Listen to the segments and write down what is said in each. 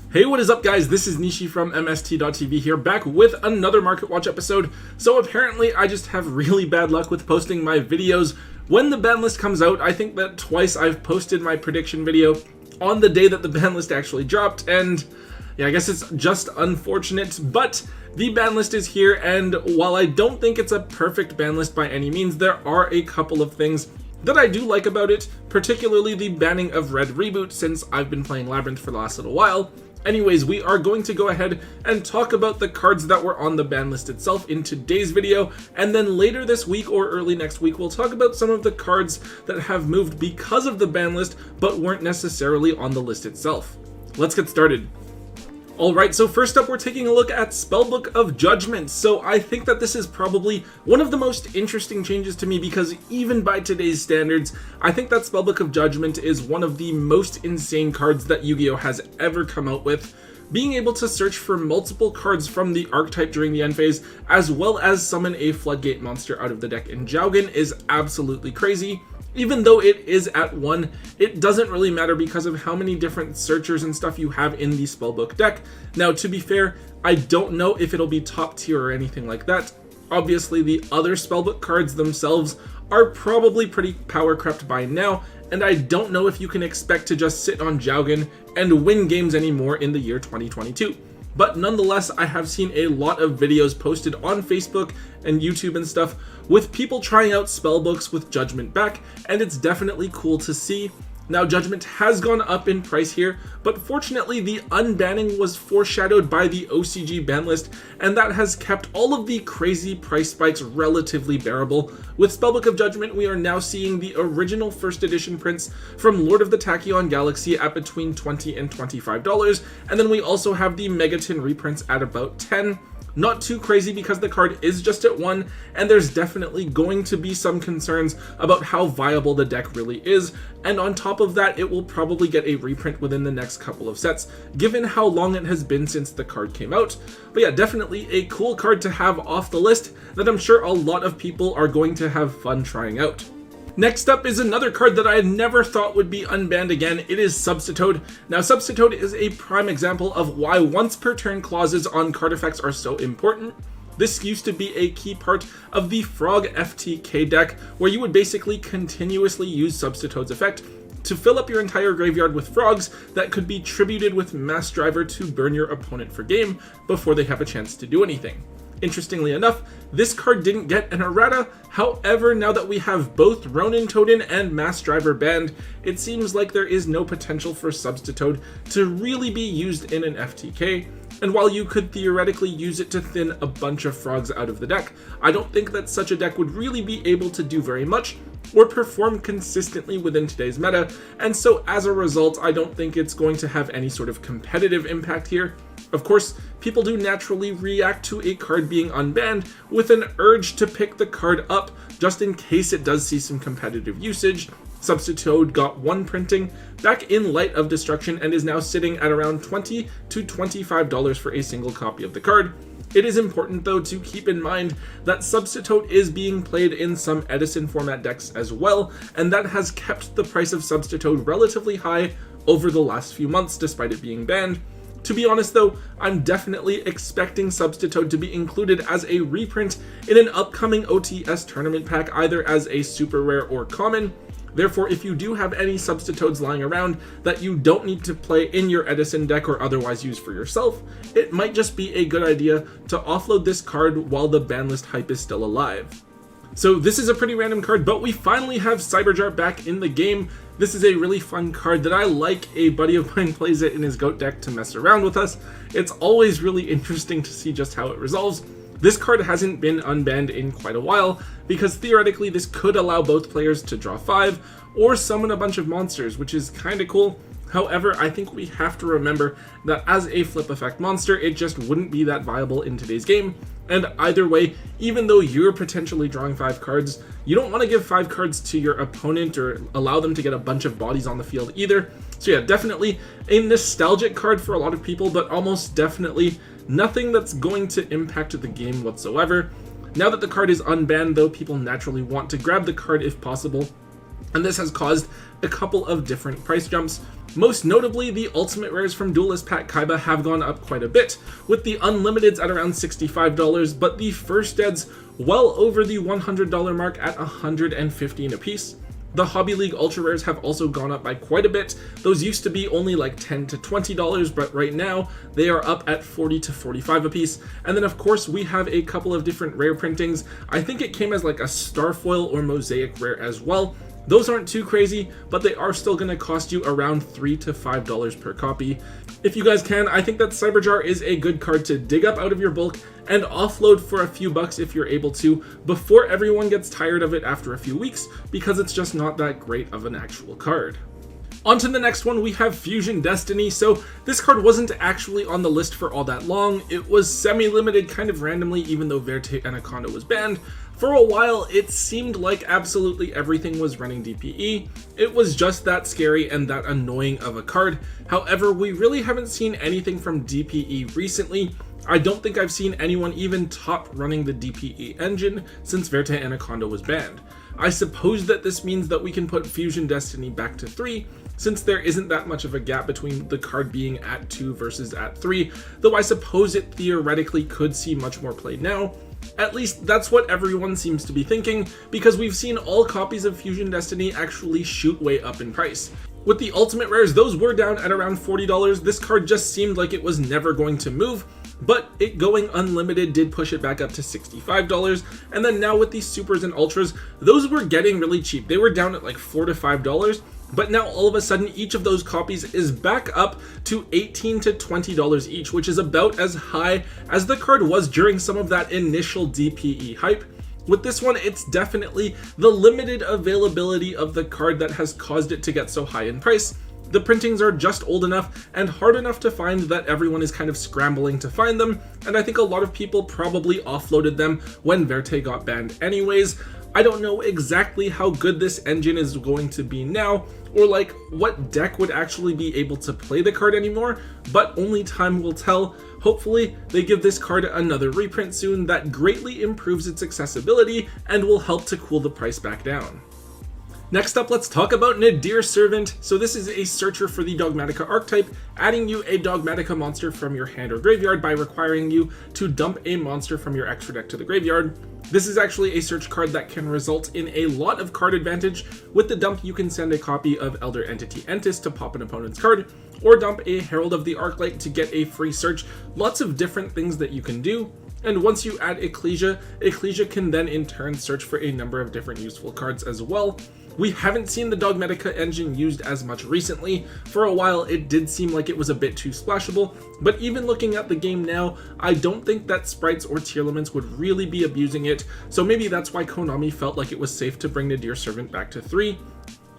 Hey, what is up guys? This is Nishi from MST.TV here, back with another Market Watch episode. So apparently I just have really bad luck with posting my videos when the ban list comes out. I think that twice I've posted my prediction video on the day that the ban list actually dropped, and yeah, I guess it's just unfortunate, but the ban list is here, and while I don't think it's a perfect ban list by any means, there are a couple of things that I do like about it, particularly the banning of Red Reboot, since I've been playing Labyrinth for the last little while. Anyways, we are going to go ahead and talk about the cards that were on the ban list itself in today's video, and then later this week or early next week we'll talk about some of the cards that have moved because of the ban list but weren't necessarily on the list itself. Let's get started. Alright, so first up we're taking a look at Spellbook of Judgment. So I think that this is probably one of the most interesting changes to me, because even by today's standards, I think that Spellbook of Judgment is one of the most insane cards that Yu-Gi-Oh has ever come out with. Being able to search for multiple cards from the archetype during the end phase, as well as summon a floodgate monster out of the deck in Jowgen, is absolutely crazy. Even though it is at 1, it doesn't really matter because of how many different searchers and stuff you have in the Spellbook deck. Now, to be fair, I don't know if it'll be top tier or anything like that. Obviously, the other Spellbook cards themselves are probably pretty power crept by now, and I don't know if you can expect to just sit on Jowgen and win games anymore in the year 2022. But nonetheless, I have seen a lot of videos posted on Facebook and YouTube and stuff with people trying out spellbooks with Judgment back, and it's definitely cool to see. Now, Judgment has gone up in price here, but fortunately the unbanning was foreshadowed by the OCG ban list, and that has kept all of the crazy price spikes relatively bearable. With Spellbook of Judgment, we are now seeing the original first edition prints from Lord of the Tachyon Galaxy at between $20 and $25, and then we also have the Megaton reprints at about $10. Not too crazy because the card is just at 1, and there's definitely going to be some concerns about how viable the deck really is, and on top of that, it will probably get a reprint within the next couple of sets, given how long it has been since the card came out. But yeah, definitely a cool card to have off the list that I'm sure a lot of people are going to have fun trying out. Next up is another card that I never thought would be unbanned again. It is Substitute. Now, Substitute is a prime example of why once per turn clauses on card effects are so important. This used to be a key part of the Frog FTK deck, where you would basically continuously use Substitute's effect to fill up your entire graveyard with frogs that could be tributed with Mass Driver to burn your opponent for game before they have a chance to do anything. Interestingly enough, this card didn't get an errata. However, now that we have both Ronin Totem and Mass Driver banned, it seems like there is no potential for Substitute to really be used in an FTK. And while you could theoretically use it to thin a bunch of frogs out of the deck, I don't think that such a deck would really be able to do very much or perform consistently within today's meta, and so as a result, I don't think it's going to have any sort of competitive impact here. Of course, people do naturally react to a card being unbanned with an urge to pick the card up just in case it does see some competitive usage. Substitute got 1 printing back in Light of Destruction and is now sitting at around $20 to $25 for a single copy of the card. It is important though to keep in mind that Substitute is being played in some Edison format decks as well, and that has kept the price of Substitute relatively high over the last few months despite it being banned. To be honest though, I'm definitely expecting Substitute to be included as a reprint in an upcoming OTS tournament pack, either as a super rare or common. Therefore, if you do have any Substitutes lying around that you don't need to play in your Edison deck or otherwise use for yourself, it might just be a good idea to offload this card while the ban list hype is still alive. So this is a pretty random card, but we finally have Cyberjar back in the game. This is a really fun card that I like. A buddy of mine plays it in his GOAT deck to mess around with us. It's always really interesting to see just how it resolves. This card hasn't been unbanned in quite a while, because theoretically this could allow both players to draw 5 or summon a bunch of monsters, which is kinda cool. However, I think we have to remember that as a flip effect monster, it just wouldn't be that viable in today's game. And either way, even though you're potentially drawing 5 cards, you don't want to give 5 cards to your opponent or allow them to get a bunch of bodies on the field either. So yeah, definitely a nostalgic card for a lot of people, but almost definitely nothing that's going to impact the game whatsoever. Now that the card is unbanned though, people naturally want to grab the card if possible. and this has caused a couple of different price jumps. Most notably, the ultimate rares from Duelist Pack Kaiba have gone up quite a bit, with the unlimiteds at around $65, but the first deads well over the $100 mark at $115 a piece. The Hobby League Ultra Rares have also gone up by quite a bit. Those used to be only like $10 to $20, but right now they are up at $40 to $45 a piece. And then of course we have a couple of different rare printings. I think it came as like a Starfoil or Mosaic rare as well. Those aren't too crazy, but they are still going to cost you around $3 to $5 per copy. If you guys can, I think that Cyberjar is a good card to dig up out of your bulk and offload for a few bucks if you're able to, before everyone gets tired of it after a few weeks, because it's just not that great of an actual card. On to the next one, we have Fusion Destiny. So this card wasn't actually on the list for all that long. It was semi-limited kind of randomly, even though Verte Anaconda was banned. For a while, it seemed like absolutely everything was running DPE. It was just that scary and that annoying of a card. However, we really haven't seen anything from DPE recently. I don't think I've seen anyone even top running the DPE engine since Verte Anaconda was banned. I suppose that this means that we can put Fusion Destiny back to 3, since there isn't that much of a gap between the card being at 2 versus at 3, though I suppose it theoretically could see much more play now. At least that's what everyone seems to be thinking, because we've seen all copies of Fusion Destiny actually shoot way up in price. With the ultimate rares, those were down at around $40. This card just seemed like it was never going to move, but it going unlimited did push it back up to $65. And then now with these supers and ultras, those were getting really cheap. They were down at like $4 to $5. But now all of a sudden, each of those copies is back up to $18 to $20 each, which is about as high as the card was during some of that initial DPE hype. With this one, it's definitely the limited availability of the card that has caused it to get so high in price. The printings are just old enough and hard enough to find that everyone is kind of scrambling to find them, and I think a lot of people probably offloaded them when Verte got banned anyways. I don't know exactly how good this engine is going to be now, or like what deck would actually be able to play the card anymore, but only time will tell. Hopefully they give this card another reprint soon that greatly improves its accessibility and will help to cool the price back down. Next up, let's talk about Nadir Servant. So this is a searcher for the Dogmatica archetype, adding you a Dogmatica monster from your hand or graveyard by requiring you to dump a monster from your extra deck to the graveyard. This is actually a search card that can result in a lot of card advantage. With the dump, you can send a copy of Elder Entity Entis to pop an opponent's card, or dump a Herald of the Arclight to get a free search. Lots of different things that you can do. And once you add Ecclesia, Ecclesia can then in turn search for a number of different useful cards as well. We haven't seen the Dogmatica engine used as much recently. For a while, it did seem like it was a bit too splashable, but even looking at the game now, I don't think that sprites or tier limits would really be abusing it, so maybe that's why Konami felt like it was safe to bring Nadir Servant back to 3.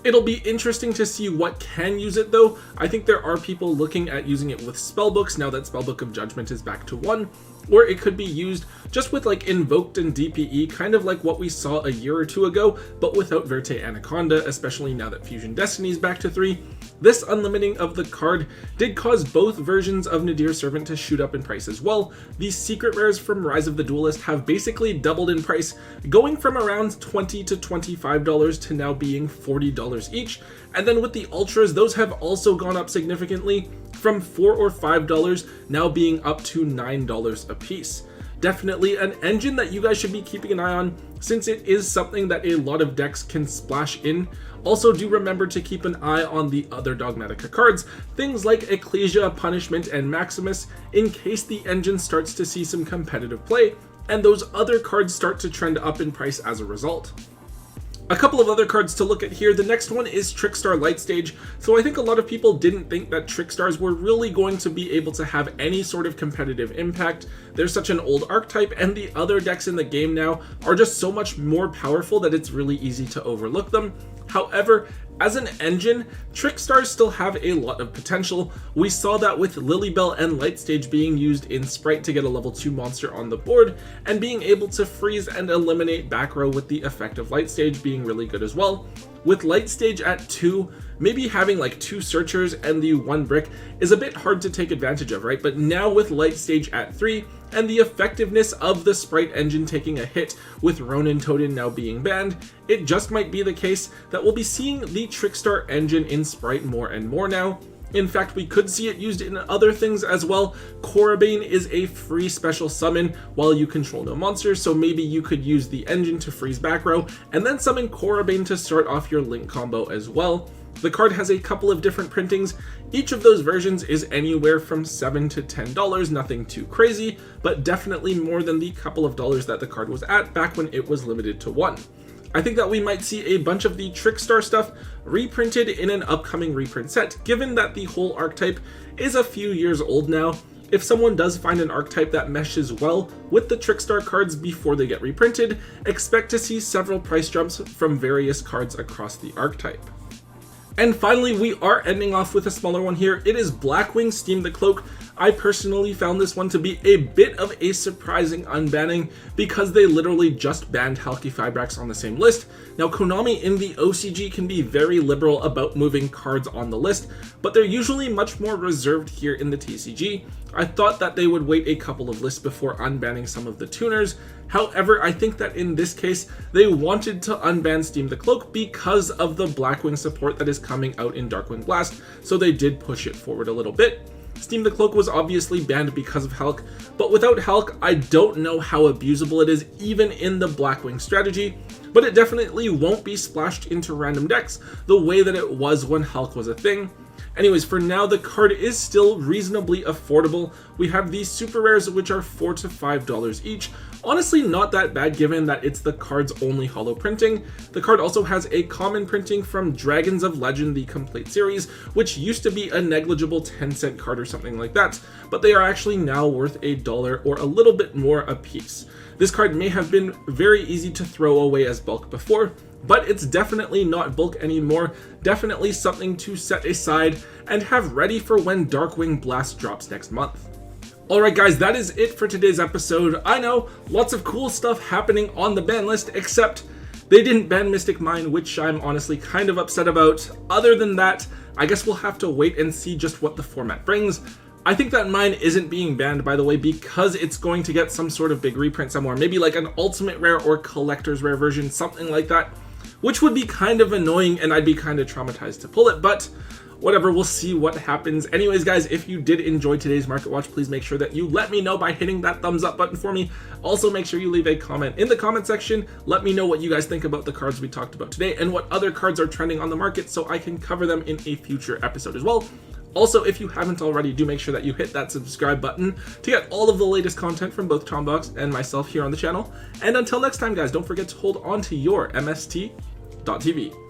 It'll be interesting to see what can use it though. I think there are people looking at using it with spellbooks now that Spellbook of Judgment is back to 1, or it could be used just with like Invoked and DPE, kind of like what we saw a year or two ago, but without Verte Anaconda, especially now that Fusion Destiny is back to 3. This unlimiting of the card did cause both versions of Nadir Servant to shoot up in price as well. These secret rares from Rise of the Duelist have basically doubled in price, going from around $20 to $25 to now being $40 each. And then with the ultras, those have also gone up significantly, from $4 or $5 now being up to $9 a piece. Definitely an engine that you guys should be keeping an eye on, since it is something that a lot of decks can splash in. Also, do remember to keep an eye on the other Dogmatica cards, things like Ecclesia, Punishment, and Maximus, in case the engine starts to see some competitive play, and those other cards start to trend up in price as a result. A couple of other cards to look at here. The next one is Trickstar Lightstage. So I think a lot of people didn't think that Trickstars were really going to be able to have any sort of competitive impact. They're such an old archetype, and the other decks in the game now are just so much more powerful that it's really easy to overlook them. However, as an engine, Trickstars still have a lot of potential. We saw that with Lilybell and Lightstage being used in Sprite to get a level 2 monster on the board, and being able to freeze and eliminate back row with the effect of Lightstage being really good as well. With Lightstage at 2, maybe having like 2 searchers and the 1 brick is a bit hard to take advantage of, right? But now with Lightstage at 3, and the effectiveness of the sprite engine taking a hit with Ronin Totem now being banned, it just might be the case that we'll be seeing the Trickstar engine in sprite more and more now. In fact, we could see it used in other things as well. Korribane is a free special summon while you control no monsters, so maybe you could use the engine to freeze back row and then summon Korribane to start off your Link combo as well. The card has a couple of different printings. Each of those versions is anywhere from $7 to $10, nothing too crazy, but definitely more than the couple of dollars that the card was at back when it was limited to 1. I think that we might see a bunch of the Trickstar stuff reprinted in an upcoming reprint set, given that the whole archetype is a few years old now. If someone does find an archetype that meshes well with the Trickstar cards before they get reprinted, expect to see several price jumps from various cards across the archetype. And finally, we are ending off with a smaller one here. It is Blackwing Steam the Cloak. I personally found this one to be a bit of a surprising unbanning because they literally just banned Halki Fibrax on the same list. Now, Konami in the OCG can be very liberal about moving cards on the list, but they're usually much more reserved here in the TCG. I thought that they would wait a couple of lists before unbanning some of the tuners. However, I think that in this case, they wanted to unban Steam the Cloak because of the Blackwing support that is coming out in Darkwing Blast, so they did push it forward a little bit. Steam the Cloak was obviously banned because of Hulk, but without Hulk, I don't know how abusable it is even in the Blackwing strategy, but it definitely won't be splashed into random decks the way that it was when Hulk was a thing. Anyways, for now, the card is still reasonably affordable. We have these super rares, which are $4 to $5 each. Honestly, not that bad given that it's the card's only holo printing. The card also has a common printing from Dragons of Legend, the complete series, which used to be a negligible 10-cent card or something like that, but they are actually now worth $1 or a little bit more a piece. This card may have been very easy to throw away as bulk before, but it's definitely not bulk anymore, definitely something to set aside and have ready for when Darkwing Blast drops next month. Alright guys, that is it for today's episode. I know, lots of cool stuff happening on the ban list, except they didn't ban Mystic Mine, which I'm honestly kind of upset about. Other than that, I guess we'll have to wait and see just what the format brings. I think that mine isn't being banned, by the way, because it's going to get some sort of big reprint somewhere, maybe like an ultimate rare or collector's rare version, something like that, which would be kind of annoying and I'd be kind of traumatized to pull it, but whatever, we'll see what happens. Anyways, guys, if you did enjoy today's Market Watch, please make sure that you let me know by hitting that thumbs up button for me. Also, make sure you leave a comment in the comment section. Let me know what you guys think about the cards we talked about today and what other cards are trending on the market so I can cover them in a future episode as well. Also, if you haven't already, do make sure that you hit that subscribe button to get all of the latest content from both Tombox and myself here on the channel. And until next time, guys, don't forget to hold on to your MST.TV.